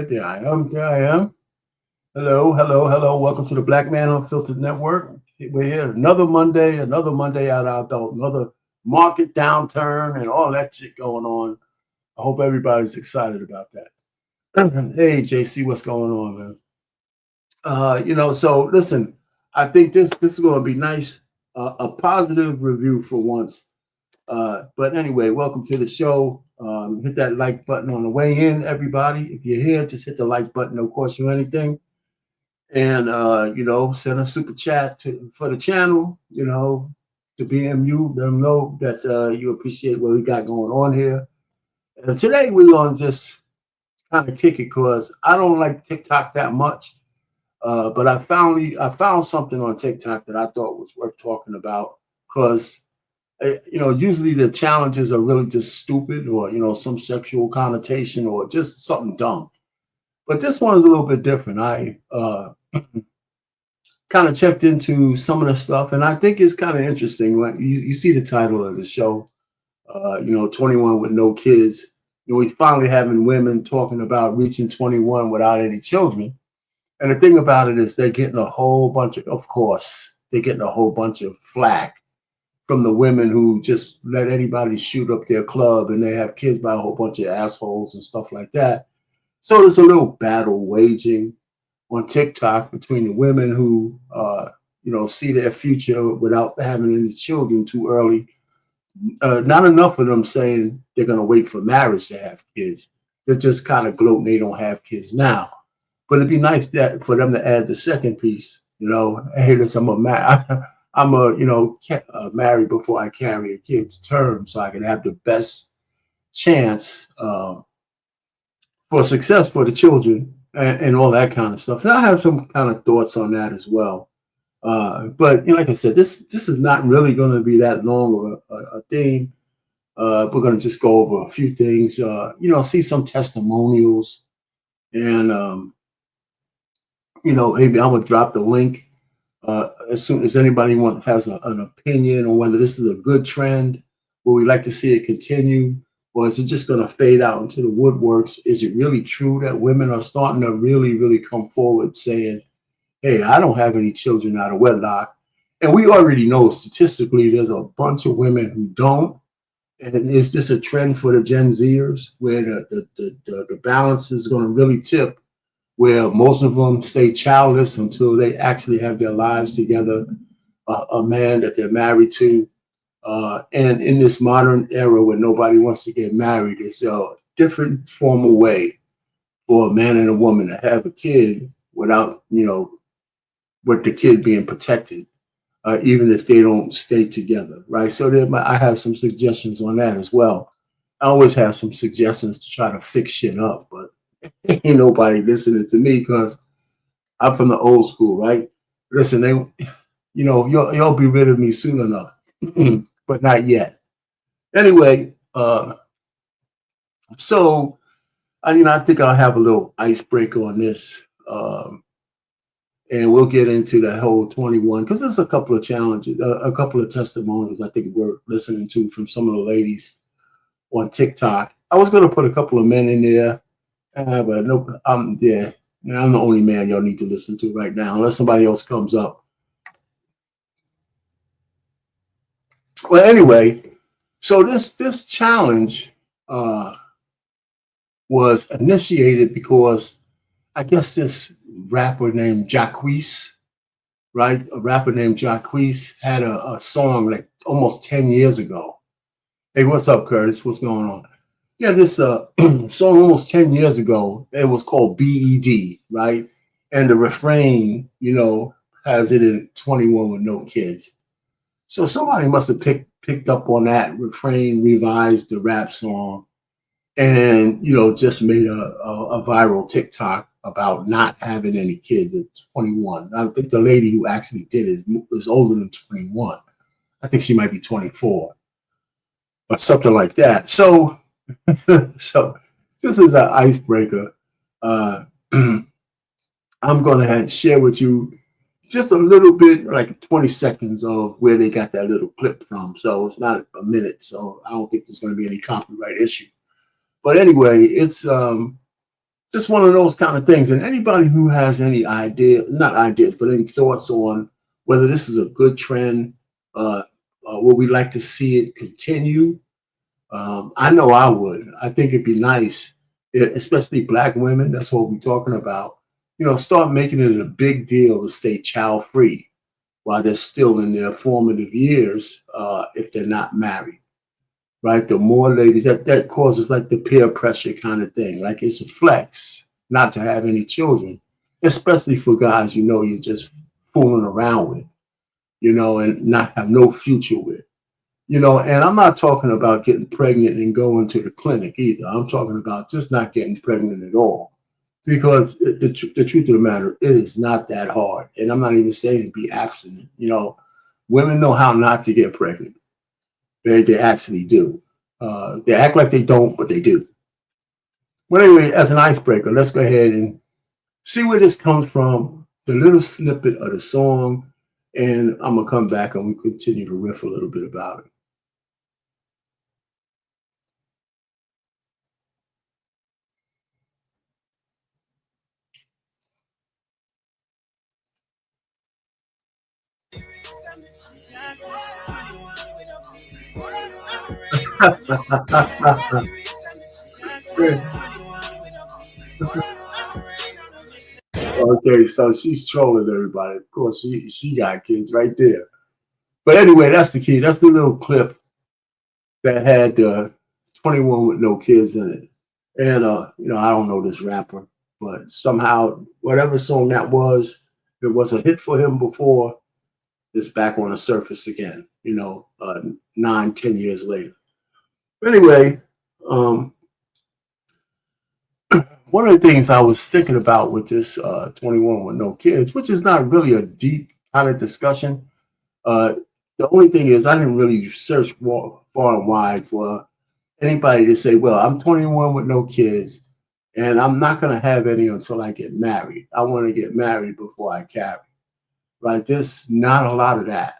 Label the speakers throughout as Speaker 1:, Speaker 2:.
Speaker 1: right there I am. There I am. Hello, hello, hello. Welcome to the Black Man Unfiltered Network. We're here another Monday out our belt, another market downturn and all that shit going on. I hope everybody's excited about that. Hey, JC, what's going on, man? So listen, I think this is going to be nice, a positive review for once. But anyway, welcome to the show. Hit that like button on the way in, everybody. If you're here, just hit the like button. No cost you anything. And send a super chat for the channel. To BMU, let them know that you appreciate what we got going on here. And today we're gonna just kind of kick it because I don't like TikTok that much. But I found something on TikTok that I thought was worth talking about because usually the challenges are really just stupid or some sexual connotation or just something dumb. But this one is a little bit different. I kind of checked into some of the stuff, and I think it's kind of interesting. Like you see the title of the show, 21 with no kids. We finally having women talking about reaching 21 without any children. And the thing about it is they're getting a whole bunch of course, they're getting a whole bunch of flack from the women who just let anybody shoot up their club and they have kids by a whole bunch of assholes and stuff like that. So there's a little battle waging on TikTok between the women who, see their future without having any children too early. Not enough of them saying they're going to wait for marriage to have kids. They're just kind of gloating they don't have kids now. But it'd be nice that for them to add the second piece. Hey, listen, married before I carry a kid to term, so I can have the best chance for success for the children and all that kind of stuff. So I have some kind of thoughts on that as well. But like I said, this is not really going to be that long of a theme. We're going to just go over a few things. See some testimonials, and maybe I'm gonna drop the link as soon as anybody has an opinion on whether this is a good trend, or we like to see it continue, or is it just going to fade out into the woodworks? Is it really true that women are starting to really, really come forward saying, hey, I don't have any children out of wedlock? And we already know statistically there's a bunch of women who don't. And is this a trend for the Gen Zers where the balance is going to really tip, where most of them stay childless until they actually have their lives together, a man that they're married to? And in this modern era where nobody wants to get married, it's a different formal way for a man and a woman to have a kid without, with the kid being protected, even if they don't stay together, right? So I have some suggestions on that as well. I always have some suggestions to try to fix shit up, but ain't nobody listening to me because I'm from the old school, right? Listen, you'll be rid of me soon enough, but not yet. Anyway, so I think I'll have a little icebreaker on this, and we'll get into that whole 21 because there's a couple of challenges, a couple of testimonies I think we're listening to from some of the ladies on TikTok. I was going to put a couple of men in there. But no, I'm the only man y'all need to listen to right now, unless somebody else comes up. Well, anyway, so this challenge was initiated because I guess this rapper named Jacquees, right? A rapper named Jacquees had a song like almost 10 years ago. Hey, what's up, Curtis? What's going on? Yeah, this song almost 10 years ago, it was called BED, right? And the refrain, has it in 21 with no kids. So somebody must have picked up on that refrain, revised the rap song, and, just made a viral TikTok about not having any kids at 21. I think the lady who actually did it is older than 21. I think she might be 24 or something like that. So this is an icebreaker. I'm going to share with you just a little bit, like 20 seconds of where they got that little clip from. So it's not a minute. So I don't think there's going to be any copyright issue. But anyway, it's Just one of those kind of things. And anybody who has any idea, not ideas, but any thoughts on whether this is a good trend, uh, would we like to see it continue? I know I would. I think it'd be nice, especially black women. That's what we're talking about. Start making it a big deal to stay child free while they're still in their formative years, if they're not married, right? The more ladies that causes like the peer pressure kind of thing. Like it's a flex not to have any children, especially for guys you're just fooling around with, and not have no future with. And I'm not talking about getting pregnant and going to the clinic either. I'm talking about just not getting pregnant at all. Because the truth of the matter, it is not that hard. And I'm not even saying be abstinent. Women know how not to get pregnant. They actually do. They act like they don't, but they do. Well, anyway, as an icebreaker, let's go ahead and see where this comes from, the little snippet of the song, and I'm going to come back and we continue to riff a little bit about it. Okay, so she's trolling everybody. Of course, she got kids right there. But anyway, that's the key. That's the little clip that had 21 with no kids in it. And I don't know this rapper, but somehow whatever song that was, it was a hit for him before, it's back on the surface again, 9, 10 years later. Anyway, one of the things I was thinking about with this 21 with no kids, which is not really a deep kind of discussion. The only thing is I didn't really search far and wide for anybody to say, well, I'm 21 with no kids and I'm not going to have any until I get married. I want to get married before I carry. Right? There's not a lot of that.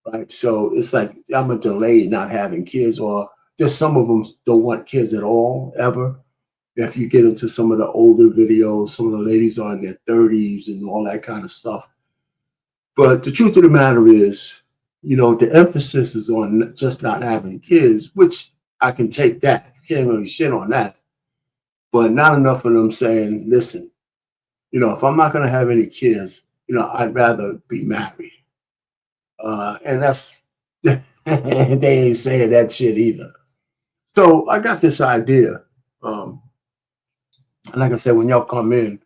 Speaker 1: Right? So it's like I'm a delay not having kids, or there's some of them don't want kids at all, ever. If you get into some of the older videos, some of the ladies are in their 30s and all that kind of stuff. But the truth of the matter is, the emphasis is on just not having kids, which I can take that. You can't really shit on that. But not enough of them saying, listen, if I'm not going to have any kids, I'd rather be married. And that's, they ain't saying that shit either. So I got this idea. And like I said, when y'all come in,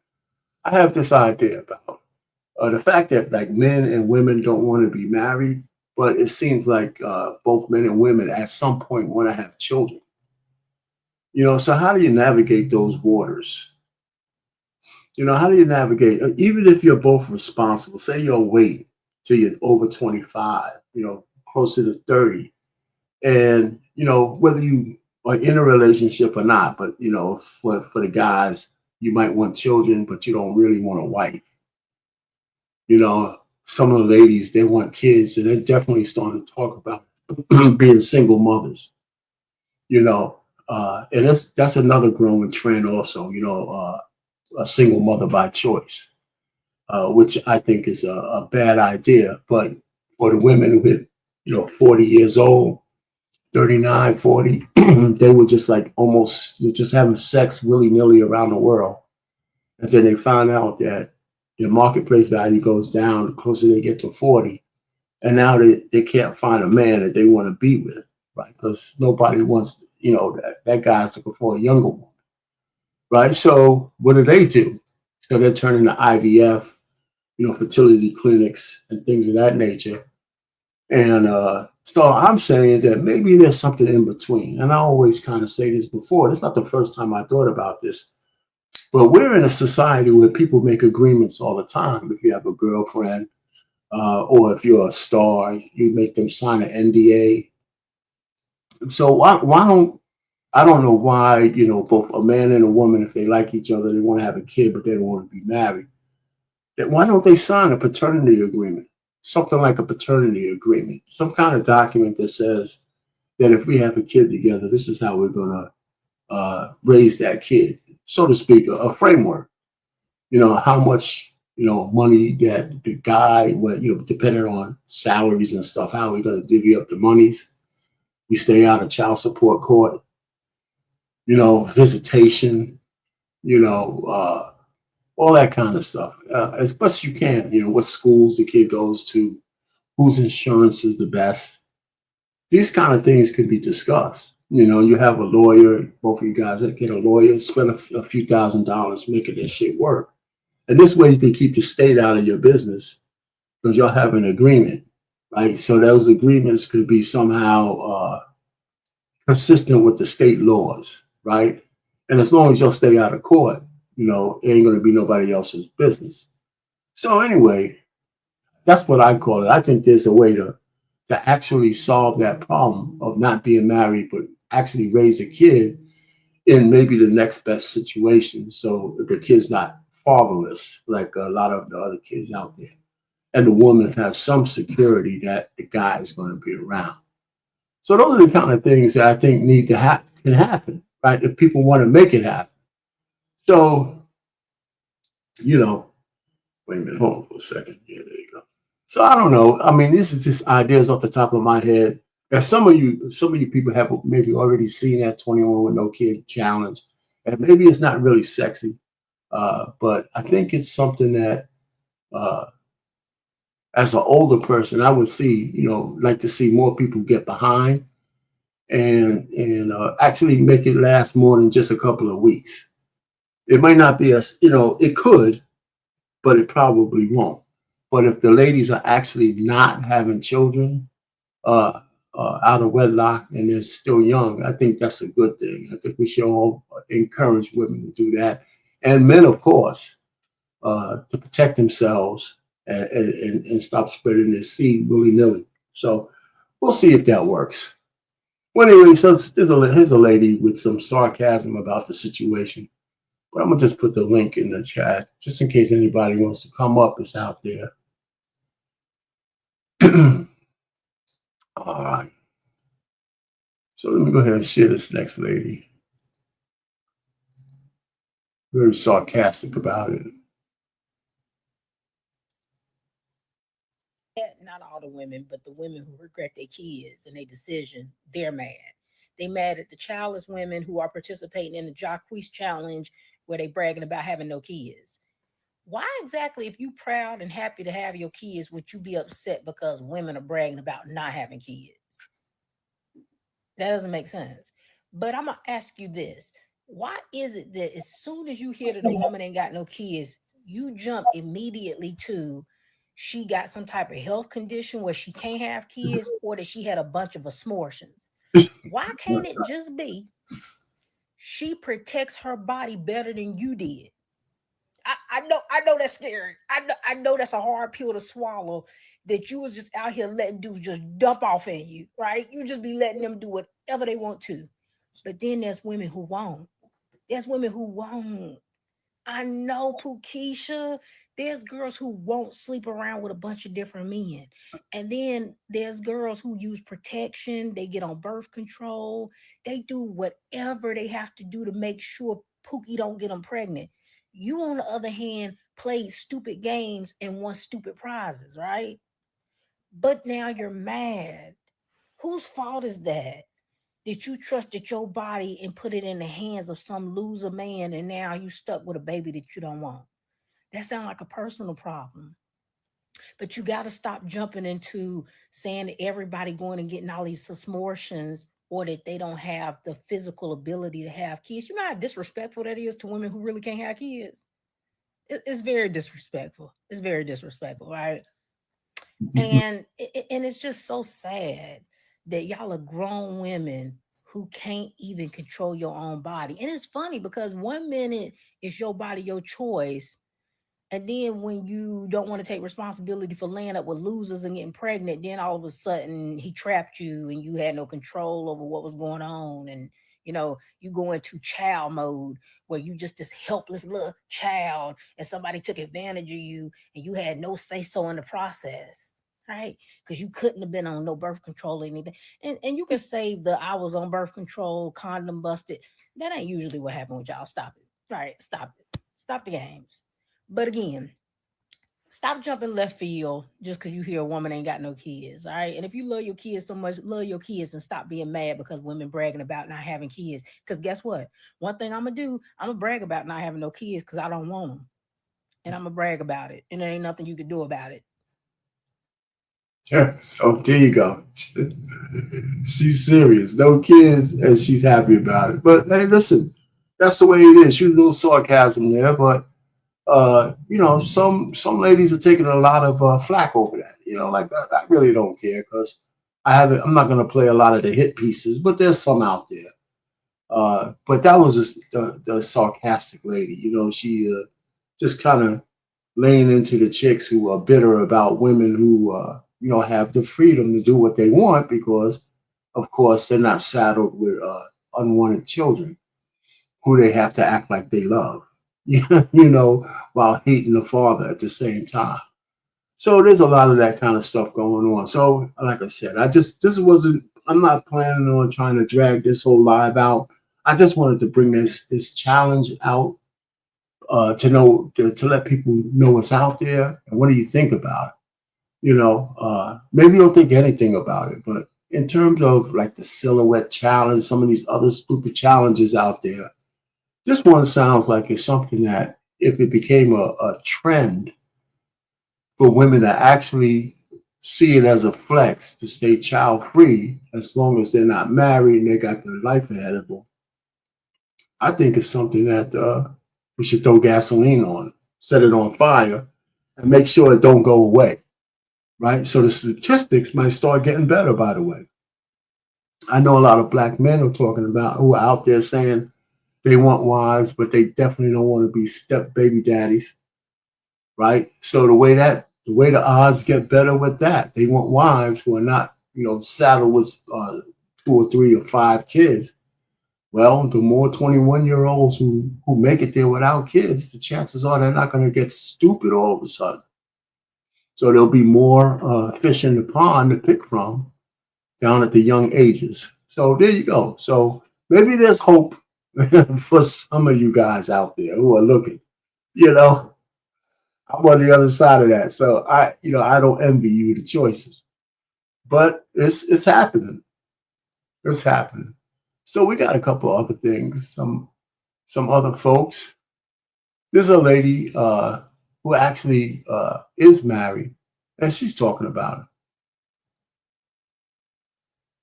Speaker 1: I have this idea about the fact that like men and women don't want to be married, but it seems like both men and women at some point want to have children. So how do you navigate those waters? How do you navigate, even if you're both responsible, say you'll wait till you're over 25, closer to 30. And, whether you are in a relationship or not, but, for the guys, you might want children, but you don't really want a wife. Some of the ladies, they want kids, and they're definitely starting to talk about being single mothers, and that's another growing trend also, a single mother by choice, which I think is a bad idea. But for the women who hit, 40 years old, 39, 40, they were just like almost just having sex willy-nilly around the world. And then they found out that their marketplace value goes down the closer they get to 40. And now they can't find a man that they want to be with, right? Because nobody wants, that guy's looking for a younger woman, right? So what do? So they're turning to IVF, fertility clinics and things of that nature. And so I'm saying that maybe there's something in between. And I always kind of say this before. It's not the first time I thought about this. But we're in a society where people make agreements all the time. If you have a girlfriend, or if you're a star, you make them sign an NDA. So why don't I don't know why, both a man and a woman, if they like each other, they want to have a kid, but they don't want to be married. Why don't they sign a paternity agreement? Something like a paternity agreement, some kind of document that says that if we have a kid together, this is how we're going to raise that kid. so to speak, a framework. How much money that the guy, what depending on salaries and stuff, how we're going to divvy up the monies. We stay out of child support court, visitation, you know, uh, all that kind of stuff. As best you can, what schools the kid goes to, whose insurance is the best. These kind of things can be discussed. You have a lawyer, both of you guys that get a lawyer, spend a few $1,000s making this shit work. And this way you can keep the state out of your business because y'all have an agreement, right? So those agreements could be somehow consistent with the state laws, right? And as long as y'all stay out of court, it ain't going to be nobody else's business. So anyway, that's what I call it. I think there's a way to actually solve that problem of not being married, but actually raise a kid in maybe the next best situation. So the kid's not fatherless like a lot of the other kids out there. And the woman has some security that the guy is going to be around. So those are the kind of things that I think need to can happen, right? If people want to make it happen. So, you know, wait a minute, hold on for a second. Yeah, there you go. So I don't know. I mean, this is just ideas off the top of my head. And some of you people have maybe already seen that 21 with no kid challenge. And maybe it's not really sexy. But I think it's something that uh, as an older person, I would see, like to see more people get behind and actually make it last more than just a couple of weeks. It might not be as, it could, but it probably won't. But if the ladies are actually not having children uh, out of wedlock and they're still young, I think that's a good thing. I think we should all encourage women to do that. And men, of course, to protect themselves and stop spreading their seed willy nilly. So we'll see if that works. Well, anyway, so here's a lady with some sarcasm about the situation. But I'm gonna just put the link in the chat just in case anybody wants to come up. It's out there. All right. So let me go ahead and share this next lady. Very sarcastic about it.
Speaker 2: Not all the women, but the women who regret their kids and their decision, they're mad. They mad at the childless women who are participating in the Jacquees challenge where they bragging about having no kids. Why exactly, if you proud and happy to have your kids, would you be upset because women are bragging about not having kids? That doesn't make sense. But I'm gonna ask you this: why is it that as soon as you hear that a woman ain't got no kids, you jump immediately to she got some type of health condition where she can't have kids, or that she had a bunch of abortions? Why can't it just be she protects her body better than you did? I know that's scary. I know that's a hard pill to swallow. That you was just out here letting dudes just dump off in you, right? You just be letting them do whatever they want to. But then there's women who won't. There's women who won't. I know, Pookeisha. There's girls who won't sleep around with a bunch of different men. And then there's girls who use protection. They get on birth control. They do whatever they have to do to make sure Pookie don't get them pregnant. You, on the other hand, played stupid games and won stupid prizes, right? But now you're mad. Whose fault is that? Did you trusted your body and put it in the hands of some loser man, and now you stuck with a baby that you don't want? That sounds like a personal problem. But you got to stop jumping into saying that everybody going and getting all these abortions, or that they don't have the physical ability to have kids. You know how disrespectful that is to women who really can't have kids. It's very disrespectful. It's very disrespectful, right? And it's just so sad that y'all are grown women who can't even control your own body. And it's funny because one minute it's your body, your choice, and then when you don't want to take responsibility for laying up with losers and getting pregnant, then all of a sudden he trapped you and you had no control over what was going on. And you go into child mode where you just this helpless little child and somebody took advantage of you and you had no say so in the process. Right? Because you couldn't have been on no birth control or anything. And you can say the I was on birth control, condom busted. That ain't usually what happened with y'all. Stop it. Right. Stop it. Stop the games. But again, stop jumping left field just because you hear a woman ain't got no kids. All right. And if you love your kids so much, love your kids and stop being mad because women bragging about not having kids. Because guess what? One thing I'm going to do, I'm going to brag about not having no kids because I don't want them. And I'm going to brag about it. And there ain't nothing you can do about it.
Speaker 1: Yeah, so there you go. She's serious. No kids, and she's happy about it. But hey, listen, that's the way it is. She's a little sarcasm there, but some ladies are taking a lot of flack over that. Like I really don't care because I haven't. I'm not going to play a lot of the hit pieces, but there's some out there. But that was just the sarcastic lady. She just kind of laying into the chicks who are bitter about women who have the freedom to do what they want because, of course, they're not saddled with unwanted children who they have to act like they love, while hating the father at the same time. So there's a lot of that kind of stuff going on. So, like I said, this wasn't. I'm not planning on trying to drag this whole live out. I just wanted to bring this challenge out to let people know what's out there and what do you think about it. Maybe you don't think anything about it, but in terms of like the silhouette challenge, some of these other stupid challenges out there, this one sounds like it's something that if it became a trend for women to actually see it as a flex to stay child free as long as they're not married and they got their life ahead of them, I think it's something that we should throw gasoline on, set it on fire, and make sure it don't go away. Right? So the statistics might start getting better, by the way. I know a lot of black men are talking about who are out there saying they want wives, but they definitely don't want to be step baby daddies. Right? So the way the odds get better with that, they want wives who are not, saddled with 2 or 3 or 5 kids. Well, the more 21-year-olds who make it there without kids, the chances are they're not going to get stupid all of a sudden. So there'll be more fish in the pond to pick from down at the young ages. So there you go. So maybe there's hope for some of you guys out there who are looking. You know, I'm on the other side of that. So I don't envy you the choices, but it's happening. It's happening. So we got a couple other things. Some other folks. There's a lady who actually is married, and she's talking about it.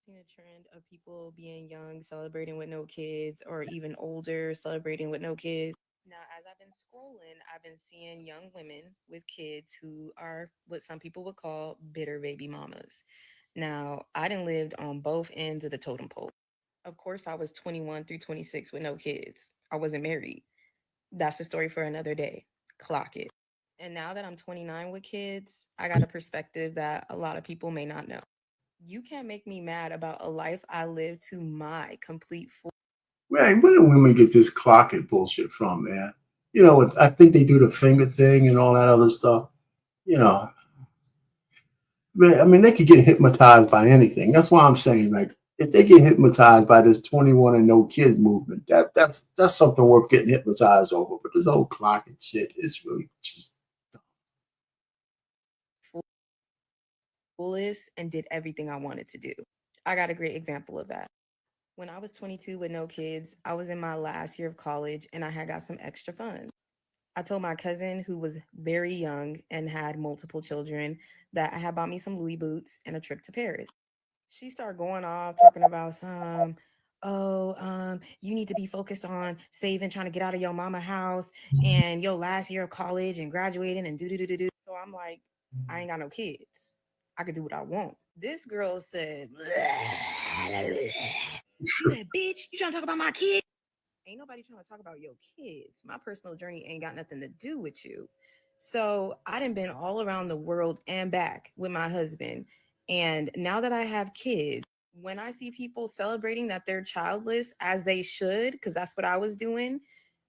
Speaker 3: Seen a trend of people being young, celebrating with no kids, or even older, celebrating with no kids. Now, as I've been scrolling, I've been seeing young women with kids who are what some people would call bitter baby mamas. Now, I done lived on both ends of the totem pole. Of course, I was 21 through 26 with no kids. I wasn't married. That's a story for another day. Clock it. And now that I'm 29 with kids, I got a perspective that a lot of people may not know. You can't make me mad about a life I lived to my complete full.
Speaker 1: Man, where do women get this clocket bullshit from, man? I think they do the finger thing and all that other stuff. You know, man, I mean, they could get hypnotized by anything. That's why I'm saying, like, if they get hypnotized by this 21 and no kid movement, that's something worth getting hypnotized over. But this whole clocket shit is really just
Speaker 3: Fullest and did everything I wanted to do. I got a great example of that. When I was 22 with no kids, I was in my last year of college and I had got some extra funds. I told my cousin, who was very young and had multiple children, that I had bought me some Louis boots and a trip to Paris. She started going off talking about you need to be focused on saving, trying to get out of your mama house and your last year of college and graduating and do do do do do. So I'm like, I ain't got no kids. I could do what I want. This girl said, she said, bitch, you trying to talk about my kids? Ain't nobody trying to talk about your kids. My personal journey ain't got nothing to do with you. So I done been all around the world and back with my husband. And now that I have kids, when I see people celebrating that they're childless, as they should, because that's what I was doing,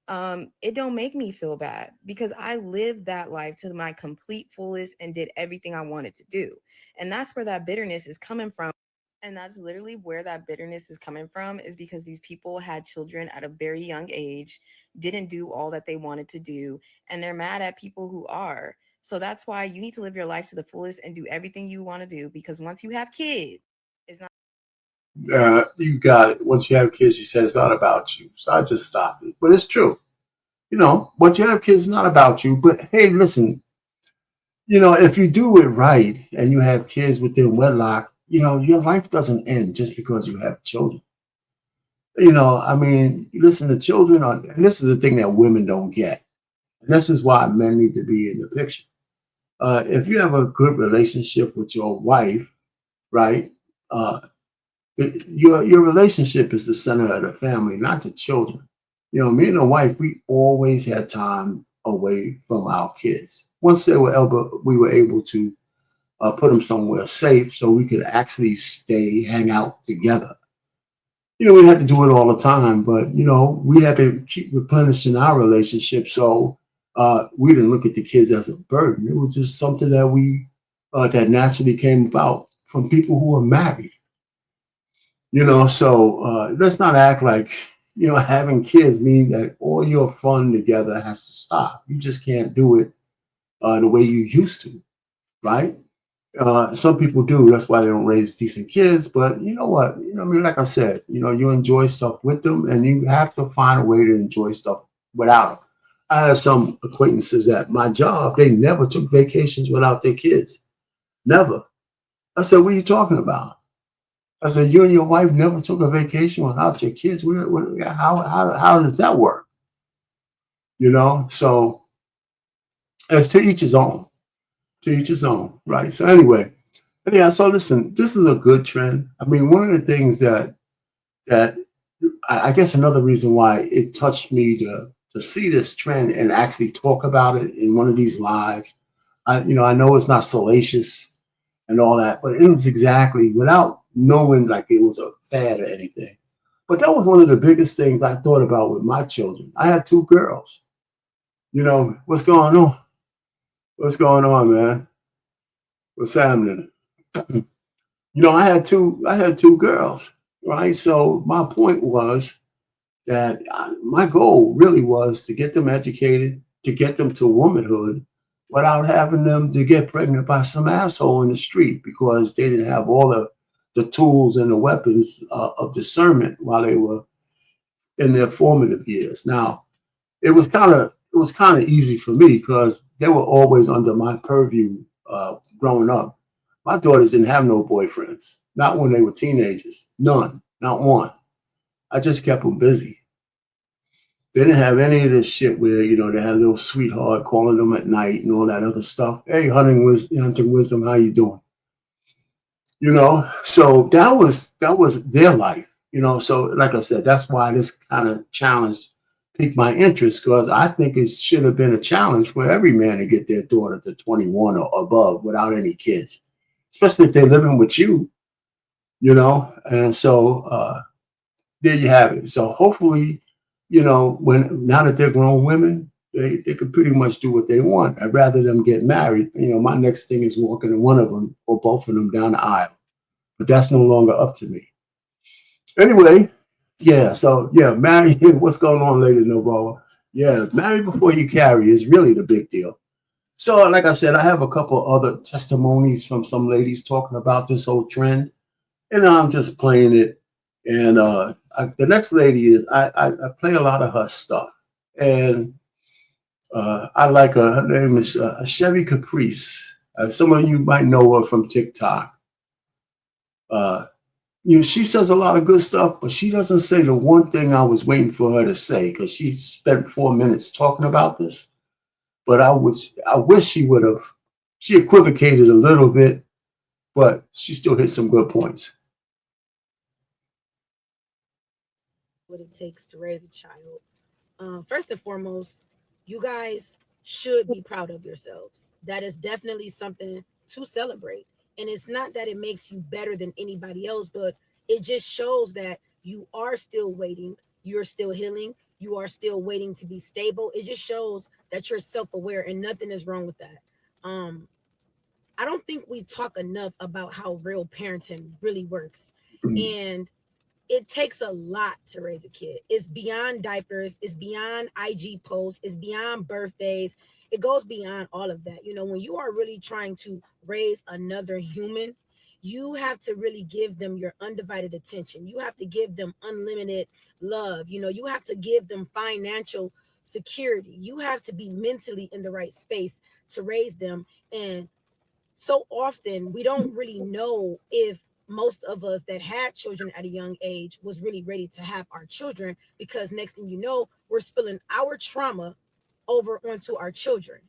Speaker 3: it don't make me feel bad because I lived that life to my complete fullest and did everything I wanted to do. And that's where that bitterness is coming from. And that's literally where that bitterness is coming from, is because these people had children at a very young age, didn't do all that they wanted to do, and they're mad at people who are. So that's why you need to live your life to the fullest and do everything you want to do, because once you have kids, it's not.
Speaker 1: You got it. Once you have kids, you said it's not about you. So I just stopped it. But it's true. Once you have kids, it's not about you. But hey, listen, if you do it right and you have kids within wedlock, your life doesn't end just because you have children. I mean, listen, the children are, and this is the thing that women don't get. And this is why men need to be in the picture. If you have a good relationship with your wife, right? Uh, your relationship is the center of the family, not the children. Me and the wife, we always had time away from our kids. Once we were able to put them somewhere safe so we could actually hang out together. We had to do it all the time, but we had to keep replenishing our relationship. So we didn't look at the kids as a burden. It was just something that that naturally came about from people who were married. So let's not act like having kids means that all your fun together has to stop. You just can't do it the way you used to, right? Some people do. That's why they don't raise decent kids. But you know what? I mean, like I said, you enjoy stuff with them, and you have to find a way to enjoy stuff without them. I had some acquaintances at my job. They never took vacations without their kids. Never. I said, "What are you talking about?" I said, "You and your wife never took a vacation without your kids. How does that work?" So it's to each his own. To each his own, right? So anyway, yeah. So listen, this is a good trend. I mean, one of the things that I guess another reason why it touched me to see this trend and actually talk about it in one of these lives. I know it's not salacious and all that, but it was exactly without knowing like it was a fad or anything. But that was one of the biggest things I thought about with my children. I had two girls. What's going on? What's going on, man? What's happening? I had two girls, right? So my point was that my goal really was to get them educated, to get them to womanhood without having them to get pregnant by some asshole in the street because they didn't have all the tools and the weapons of discernment while they were in their formative years. Now, it was kind of easy for me because they were always under my purview growing up. My daughters didn't have no boyfriends, not when they were teenagers, none, not one. I just kept them busy. They didn't have any of this shit where they had a little sweetheart calling them at night and all that other stuff. Hey, hunting wisdom, how you doing? So that was their life. So like I said, that's why this kind of challenge piqued my interest because I think it should have been a challenge for every man to get their daughter to 21 or above without any kids, especially if they're living with you. And so there you have it. So hopefully, when now that they're grown women, they could pretty much do what they want. I'd rather them get married. My next thing is walking one of them or both of them down the aisle. But that's no longer up to me. Anyway, yeah. So yeah, marry. What's going on, Lady Novoa? Yeah, marry before you carry is really the big deal. So, like I said, I have a couple other testimonies from some ladies talking about this whole trend, and I'm just playing it. And the next lady is I play a lot of her stuff, and I like her. Her name is Chevy Caprice. Some of you might know her from TikTok. Uh, she says a lot of good stuff, but she doesn't say the one thing I was waiting for her to say because she spent 4 minutes talking about this. But I wish she would have. She equivocated a little bit, but she still hit some good points.
Speaker 4: what it takes to raise a child. First and foremost, you guys should be proud of yourselves. That is definitely something to celebrate. And it's not that it makes you better than anybody else, but it just shows that you are still waiting, you're still healing, you are still waiting to be stable. It just shows that you're self aware and nothing is wrong with that. Um, I don't think we talk enough about how real parenting really works.
Speaker 1: Mm.
Speaker 4: And it takes a lot to raise a kid. It's beyond diapers, it's beyond IG posts, it's beyond birthdays. It goes beyond all of that. You know, when you are really trying to raise another human, you have to really give them your undivided attention. You have to give them unlimited love. You know, you have to give them financial security. You have to be mentally in the right space to raise them. And so often we don't really know if most of us that had children at a young age was really ready to have our children, because next thing you know, we're spilling our trauma over onto our children.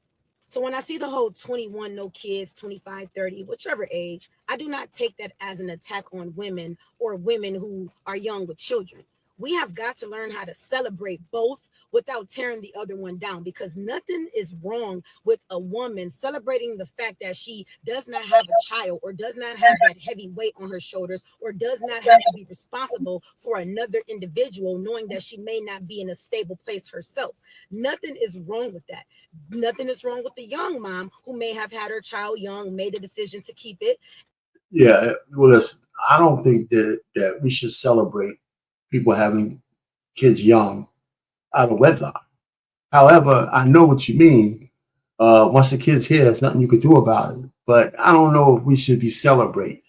Speaker 4: So when I see the whole 21 no kids, 25, 30, whichever age, I do not take that as an attack on women or women who are young with children. We have got to learn how to celebrate both without tearing the other one down, because nothing is wrong with a woman celebrating the fact that she does not have a child or does not have that heavy weight on her shoulders or does not have to be responsible for another individual, knowing that she may not be in a stable place herself. Nothing is wrong with that. Nothing is wrong with the young mom who may have had her child young, made a decision to keep it.
Speaker 1: Yeah, well, listen, I don't think that we should celebrate people having kids young out of wedlock. However, I know what you mean. Once the kid's here, there's nothing you can do about it. But I don't know if we should be celebrating.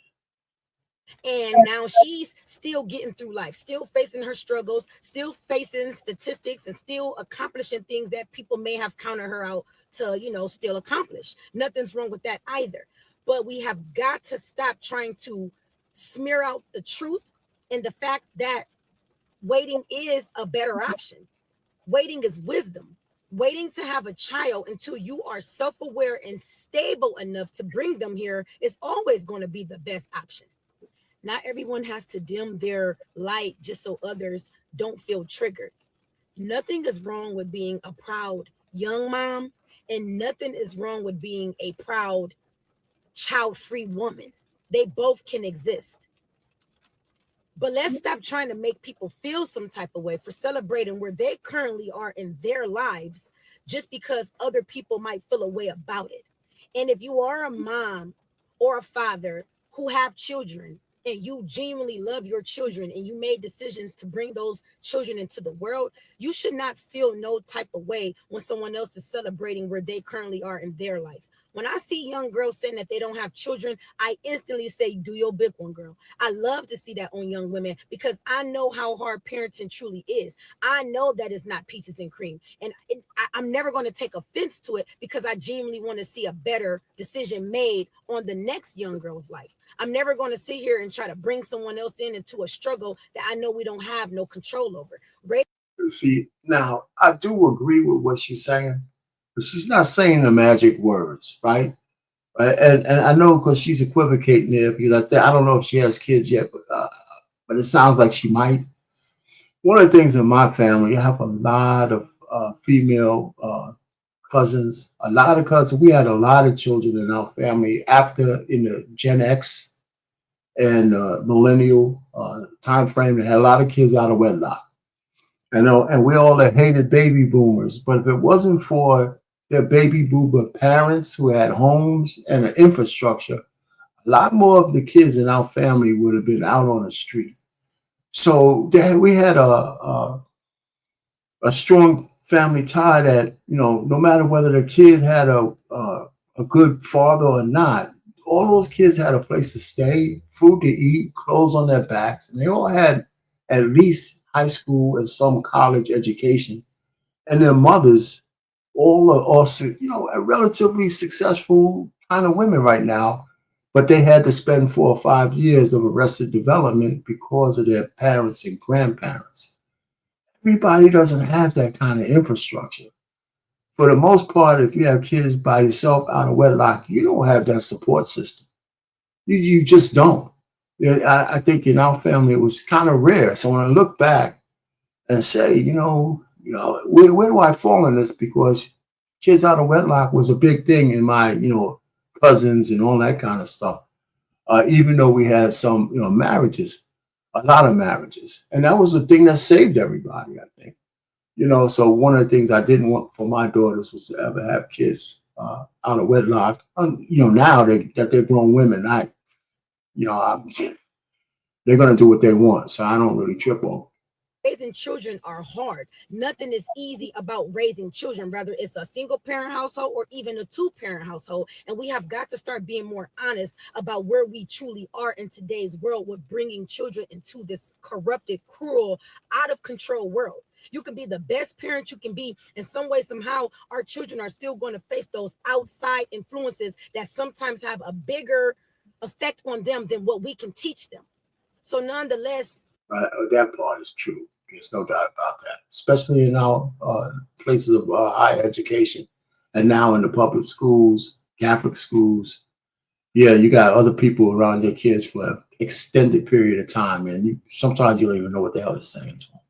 Speaker 4: And now she's still getting through life, still facing her struggles, still facing statistics, and still accomplishing things that people may have counted her out to, you know, still accomplish. Nothing's wrong with that either. But we have got to stop trying to smear out the truth and the fact that waiting is a better option. Waiting is wisdom. Waiting to have a child until you are self-aware and stable enough to bring them here is always going to be the best option. Not everyone has to dim their light just so others don't feel triggered. Nothing is wrong with being a proud young mom, and nothing is wrong with being a proud child-free woman. They both can exist. But let's stop trying to make people feel some type of way for celebrating where they currently are in their lives just because other people might feel a way about it. And if you are a mom or a father who have children and you genuinely love your children and you made decisions to bring those children into the world, you should not feel no type of way when someone else is celebrating where they currently are in their life. When I see young girls saying that they don't have children, I instantly say, do your big one, girl. I love to see that on young women because I know how hard parenting truly is. I know that it's not peaches and cream. And I'm never going to take offense to it because I genuinely want to see a better decision made on the next young girl's life. I'm never going to sit here and try to bring someone else into a struggle that I know we don't have no control over.
Speaker 1: See, now I do agree with what she's saying, but she's not saying the magic words, right? Right? And I know because she's equivocating there because I don't know if she has kids yet, but it sounds like she might. One of the things in my family, I have a lot of female cousins, a lot of cousins. We had a lot of children in our family after in the Gen X and millennial time frame. They had a lot of kids out of wedlock. I know, and we all hated baby boomers. But if it wasn't for their baby boomer parents who had homes and an infrastructure, a lot more of the kids in our family would have been out on the street. So we had a strong family tie that, you know, no matter whether the kid had a good father or not, all those kids had a place to stay, food to eat, clothes on their backs, and they all had at least high school and some college education. And their mothers all are also, you know, relatively successful kind of women right now, but they had to spend 4 or 5 years of arrested development because of their parents and grandparents. Everybody doesn't have that kind of infrastructure. For the most part, if you have kids by yourself out of wedlock, you don't have that support system. You just don't. Yeah, I think in our family it was kind of rare. So when I look back and say, where do I fall in this? Because kids out of wedlock was a big thing in my, cousins and all that kind of stuff. Even though we had some, marriages, a lot of marriages, and that was the thing that saved everybody, I think. So one of the things I didn't want for my daughters was to ever have kids out of wedlock. Now that they're grown women, they're going to do what they want. So I don't really trip over.
Speaker 4: Raising children are hard. Nothing is easy about raising children, whether it's a single parent household or even a two-parent household. And we have got to start being more honest about where we truly are in today's world with bringing children into this corrupted, cruel, out of control world. You can be the best parent you can be. In some way, somehow, our children are still going to face those outside influences that sometimes have a bigger effect on them than what we can teach them. So nonetheless,
Speaker 1: that part is true. There's no doubt about that, especially in our places of higher education and now in the public schools, Catholic schools. Yeah, you got other people around your kids for an extended period of time, and sometimes you don't even know what the hell they're saying to them.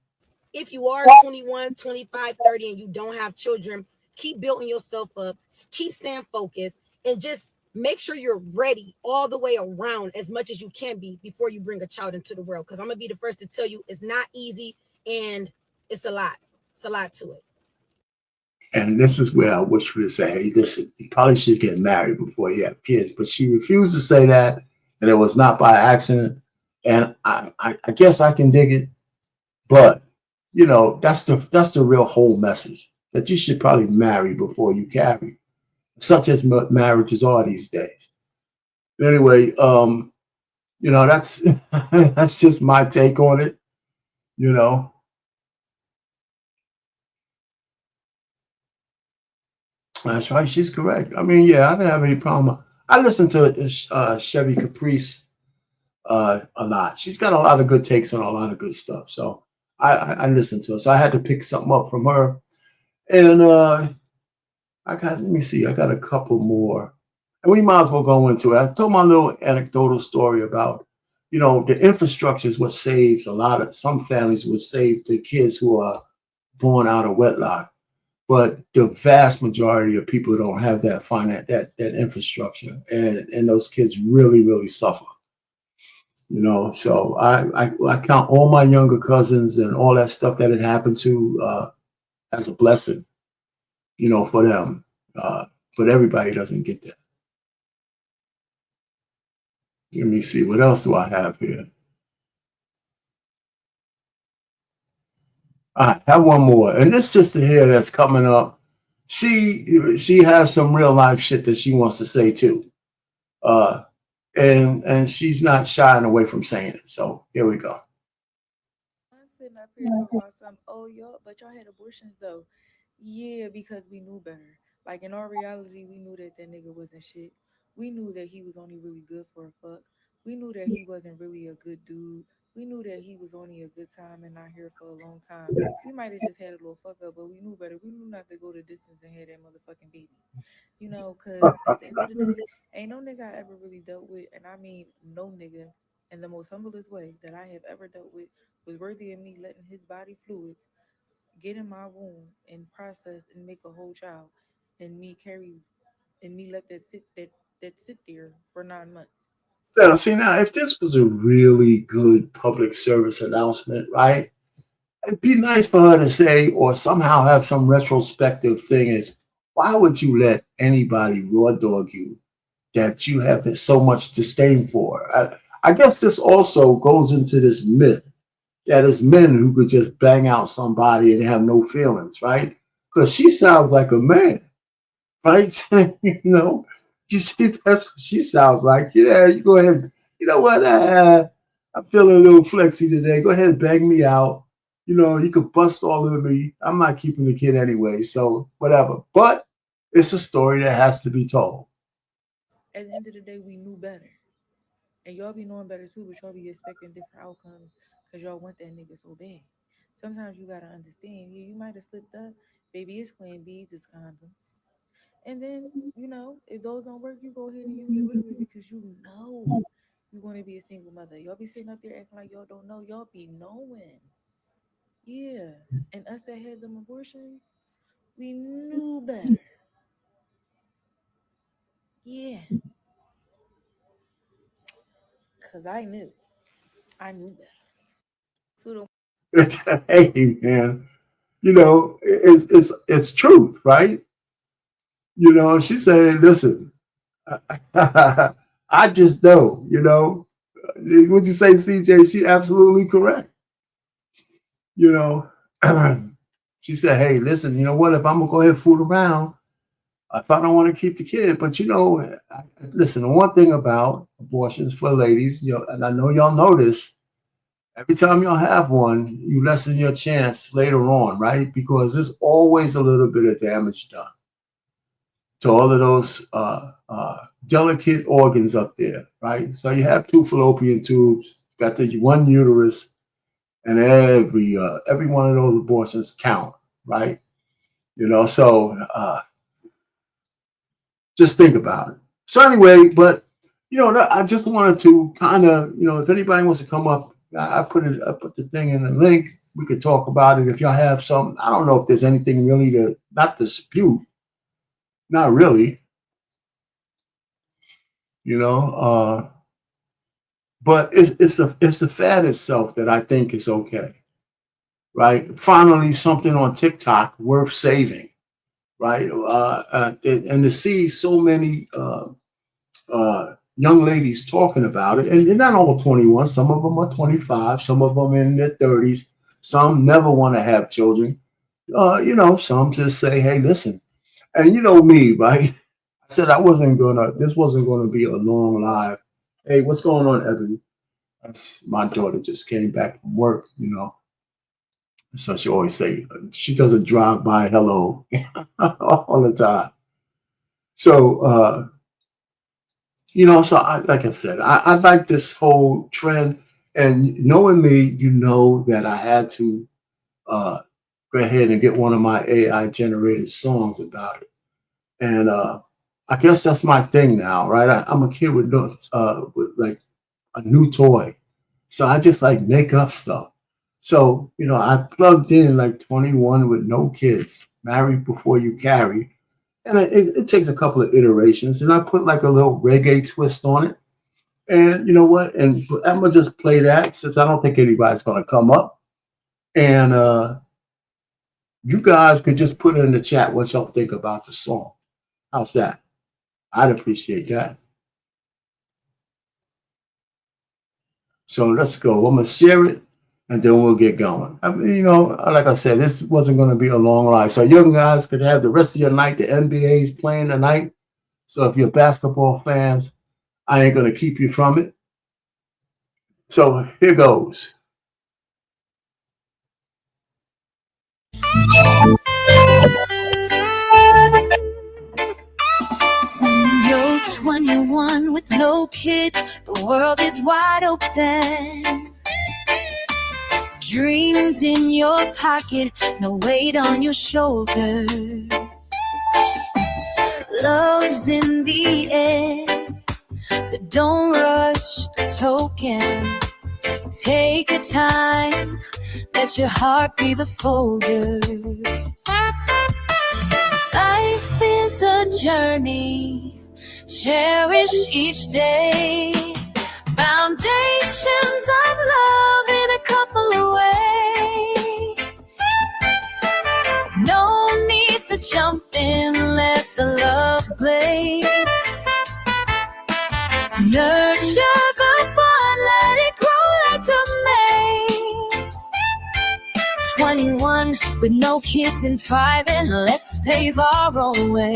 Speaker 4: If you are 21, 25, 30, and you don't have children, keep building yourself up, keep staying focused, and just make sure you're ready all the way around as much as you can be before you bring a child into the world. Because I'm going to be the first to tell you it's not easy and it's a lot. It's a lot to it.
Speaker 1: And this is where I wish we would say, hey, listen, you probably should get married before you have kids. But she refused to say that, and it was not by accident. And I guess I can dig it. But, that's the real whole message, that you should probably marry before you carry, such as marriages are these days. Anyway, that's that's just my take on it. That's right. She's correct. I mean, yeah, I didn't have any problem. I listen to Chevy Caprice a lot. She's got a lot of good takes on a lot of good stuff. So I listen to her. So I had to pick something up from her. And let me see, I got a couple more. And we might as well go into it. I told my little anecdotal story about, the infrastructure is what saves some families would save the kids who are born out of wedlock. But the vast majority of people don't have that infrastructure, and those kids really, really suffer. So I count all my younger cousins and all that stuff that had happened to as a blessing, for them. But everybody doesn't get that. Let me see, what else do I have here? I have one more, and this sister here that's coming up, she has some real life shit that she wants to say too, and she's not shying away from saying it. So here we go.
Speaker 5: I'm sitting up here talking about some, oh, y'all had abortions though. Yeah, because we knew better. Like in our reality, we knew that that nigga wasn't shit. We knew that he was only really good for a fuck. We knew that he wasn't really a good dude. We knew that he was only a good time and not here for a long time. We might have just had a little fuck up, but we knew better. We knew not to go the distance and have that motherfucking baby. Because at the end of the day, ain't no nigga I ever really dealt with, and I mean no nigga in the most humblest way that I have ever dealt with was worthy of me letting his body fluids get in my womb and process and make a whole child, and me carry and me let that sit there for 9 months.
Speaker 1: So, see, now, if this was a really good public service announcement, right? It'd be nice for her to say, or somehow have some retrospective thing is, why would you let anybody raw dog you that you have so much disdain for? I guess this also goes into this myth that it's men who could just bang out somebody and have no feelings, right? Because she sounds like a man, right? You see, that's what she sounds like. Yeah, you go ahead. You know what? I'm feeling a little flexy today. Go ahead and bang me out. You could bust all of me. I'm not keeping the kid anyway, so whatever. But it's a story that has to be told.
Speaker 5: At the end of the day, we knew better. And y'all be knowing better too, but y'all be expecting different outcomes because y'all want that nigga so bad. Sometimes you gotta understand, yeah, you might have slipped up. Baby, it's Plan B's, it's condoms. And then, if those don't work, you go ahead and you get rid of it because you know you're going to be a single mother. Y'all be sitting up there acting like y'all don't know. Y'all be knowing. Yeah. And us that had them abortions, we knew better. Yeah. Because I knew. I knew better. So
Speaker 1: Hey, man, it's truth, right? You know, she's saying, listen, I just know, you know, what you say, CJ, she absolutely correct. You know, she said, hey, listen, you know what, if I'm gonna go ahead and fool around, if I don't want to keep the kid, but you know, listen, the one thing about abortions for ladies, you know, and I know y'all know this, every time y'all have one, you lessen your chance later on, right? Because there's always a little bit of damage done to all of those delicate organs up there, right? So you have two fallopian tubes, got the one uterus, and every one of those abortions count, right? You know, so just think about it. So anyway, but you know, I just wanted to kind of, you know, if anybody wants to come up, I put the thing in the link. We could talk about it if y'all have some. I don't know if there's anything really to not dispute, not really, you know. But it's the fad itself that I think is okay, right? Finally, something on TikTok worth saving, right? And to see so many young ladies talking about it, and they're not all 21. Some of them are 25. Some of them in their 30s. Some never want to have children. You know, some just say, "Hey, listen," and you know me, right? I said this wasn't gonna be a long live. Hey, what's going on, Ebony? My daughter just came back from work, you know. So she always say she doesn't drive by hello all the time. So you know, so like I said, I like this whole trend, and knowing me, you know that I had to go ahead and get one of my AI generated songs about it, and I guess that's my thing now, right? I'm a kid with like a new toy. So I just like make up stuff. So, you know, I plugged in like 21 with no kids, married before you carry. And it takes a couple of iterations. And I put like a little reggae twist on it. And you know what? And I'm going to just play that since I don't think anybody's going to come up. And you guys could just put it in the chat what y'all think about the song. How's that? I'd appreciate that. So let's go. I'm gonna share it, and then we'll get going. I mean, you know, like I said, this wasn't going to be a long live. So you guys could have the rest of your night. The NBA is playing tonight. So if you're basketball fans, I ain't going to keep you from it. So here goes.
Speaker 6: When you're 21 with no kids, the world is wide open. Dreams in your pocket, no weight on your shoulders. Love's in the air, but don't rush the token. Take your time, let your heart be the folder. Life is a journey, cherish each day. Foundations of love in a couple of ways. No need to jump in, let the love blaze. Nurture the bond, let it grow like a maze. 21 with no kids and 5, and let's pave our own way.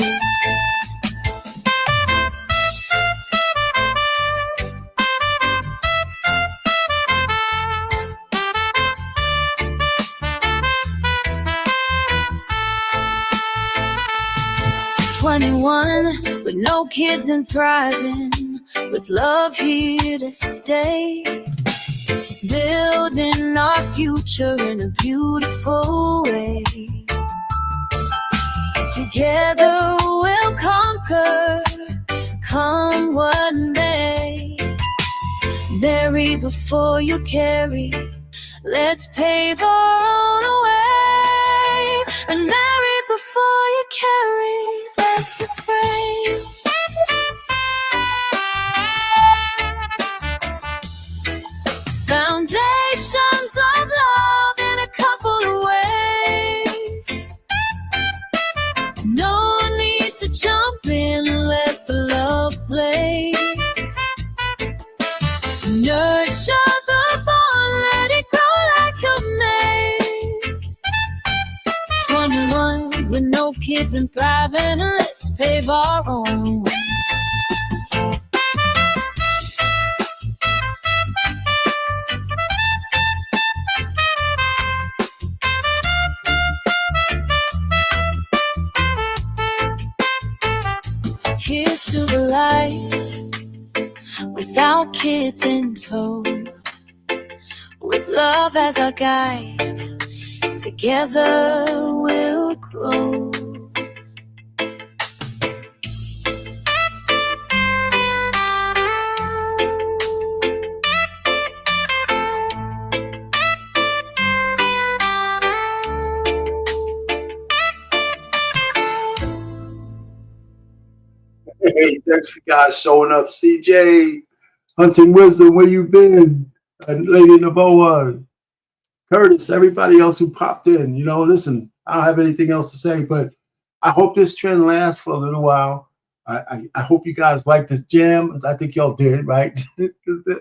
Speaker 6: With no kids and thriving, with love here to stay. Building our future in a beautiful way. Together we'll conquer, come what may. Bury before you carry, let's pave our own way. And marry before you carry, that's the phrase. Foundations of love in a couple of ways. No need to jump to the life without kids in tow, with love as our guide, together we'll grow.
Speaker 1: Hey, thanks for guys showing up. CJ, Hunting Wisdom, where you been? And Lady Naboa, Curtis, everybody else who popped in. You know, listen, I don't have anything else to say, but I hope this trend lasts for a little while. I hope you guys like this jam. I think y'all did, right?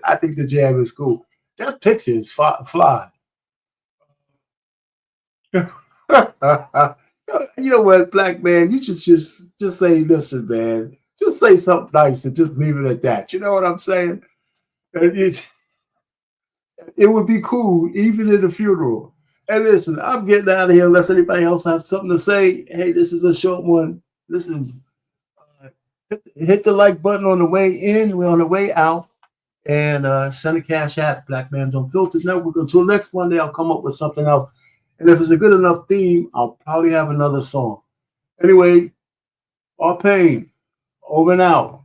Speaker 1: I think the jam is cool. That picture is fly. You know what, black man, you should just say, listen, man, just say something nice and just leave it at that. You know what I'm saying? It would be cool, even in the funeral. And listen, I'm getting out of here unless anybody else has something to say. Hey, this is a short one. Listen, hit the like button on the way in. We're on the way out. And send a cash app, Black Man's Unfiltered Network. Until next Monday, I'll come up with something else. And if it's a good enough theme, I'll probably have another song. Anyway, all pain, over and out.